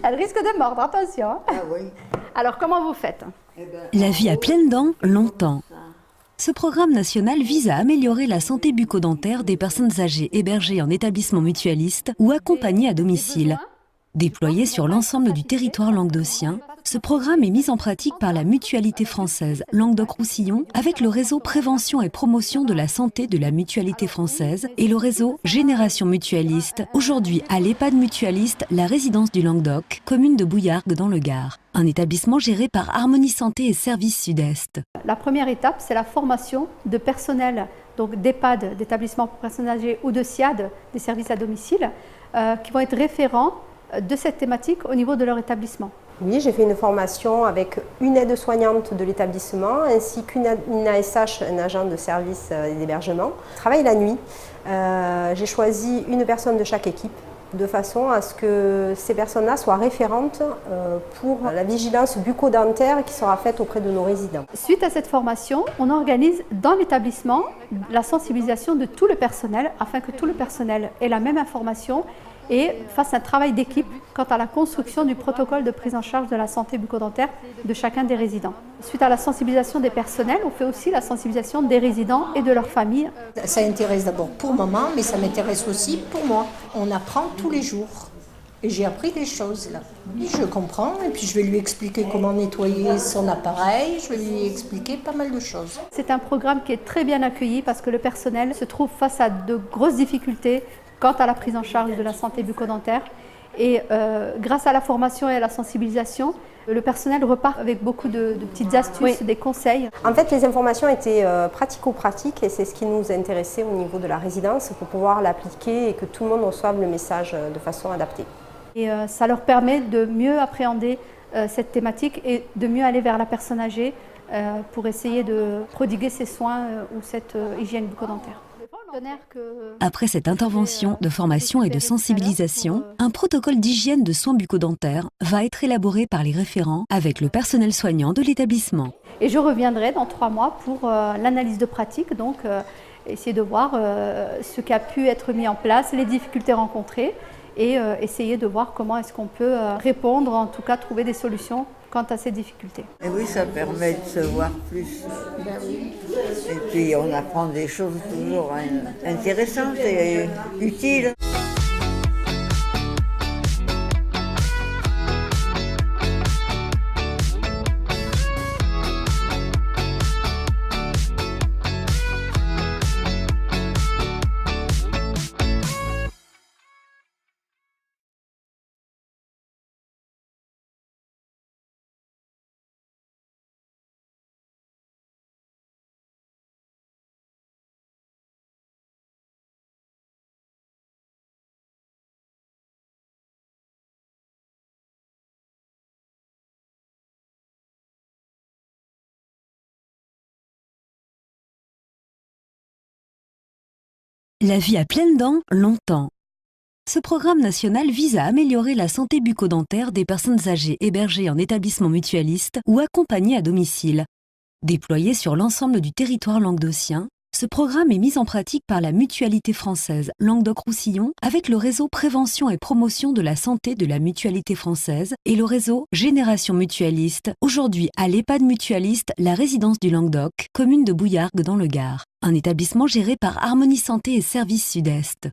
Elle risque de mordre, attention. Ah oui. Alors, comment vous faites? La vie à pleines dents, longtemps. Ce programme national vise à améliorer la santé bucco-dentaire des personnes âgées hébergées en établissement mutualiste ou accompagnées à domicile. Déployé sur l'ensemble du territoire languedocien, ce programme est mis en pratique par la Mutualité française Languedoc-Roussillon avec le réseau Prévention et Promotion de la Santé de la Mutualité française et le réseau Génération Mutualiste, aujourd'hui à l'EHPAD mutualiste La Résidence du Languedoc, commune de Bouillargues dans le Gard, un établissement géré par Harmonie Santé et Services Sud-Est. La première étape, c'est la formation de personnel donc d'EHPAD, d'établissements pour personnes âgées ou de SIAD, des services à domicile, qui vont être référents de cette thématique au niveau de leur établissement. Oui, j'ai fait une formation avec une aide-soignante de l'établissement ainsi qu'une ASH, un agent de service d'hébergement. Je travaille la nuit. J'ai choisi une personne de chaque équipe de façon à ce que ces personnes-là soient référentes pour la vigilance bucco-dentaire qui sera faite auprès de nos résidents. Suite à cette formation, on organise dans l'établissement la sensibilisation de tout le personnel afin que tout le personnel ait la même information et fasse un travail d'équipe quant à la construction du protocole de prise en charge de la santé bucco-dentaire de chacun des résidents. Suite à la sensibilisation des personnels, on fait aussi la sensibilisation des résidents et de leurs familles. Ça intéresse d'abord pour maman, mais ça m'intéresse aussi pour moi. On apprend tous les jours. Et j'ai appris des choses là. Je comprends et puis je vais lui expliquer comment nettoyer son appareil, je vais lui expliquer pas mal de choses. C'est un programme qui est très bien accueilli parce que le personnel se trouve face à de grosses difficultés quant à la prise en charge de la santé bucco-dentaire. Et grâce à la formation et à la sensibilisation, le personnel repart avec beaucoup de petites astuces, des conseils. En fait, les informations étaient pratico-pratiques et c'est ce qui nous intéressait au niveau de la résidence pour pouvoir l'appliquer et que tout le monde reçoive le message de façon adaptée. Et ça leur permet de mieux appréhender cette thématique et de mieux aller vers la personne âgée pour essayer de prodiguer ces soins ou cette hygiène bucco-dentaire. Après cette intervention de formation et de sensibilisation, un protocole d'hygiène de soins bucco-dentaires va être élaboré par les référents avec le personnel soignant de l'établissement. Et je reviendrai dans 3 mois pour l'analyse de pratique, donc essayer de voir ce qui a pu être mis en place, les difficultés rencontrées et essayer de voir comment est-ce qu'on peut répondre, en tout cas trouver des solutions quant à ces difficultés. Et oui, ça permet de se voir plus. Et puis on apprend des choses toujours intéressantes et utiles. La vie à pleines dents, longtemps. Ce programme national vise à améliorer la santé bucco-dentaire des personnes âgées hébergées en établissement mutualiste ou accompagnées à domicile. Déployé sur l'ensemble du territoire languedocien, ce programme est mis en pratique par la Mutualité française Languedoc-Roussillon avec le réseau Prévention et Promotion de la Santé de la Mutualité française et le réseau Génération Mutualiste, aujourd'hui à l'EHPAD mutualiste La Résidence du Languedoc, commune de Bouillargues dans le Gard, un établissement géré par Harmonie Santé et Services Sud-Est.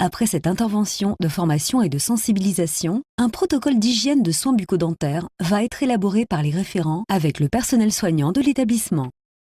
Après cette intervention de formation et de sensibilisation, un protocole d'hygiène de soins bucco-dentaires va être élaboré par les référents avec le personnel soignant de l'établissement.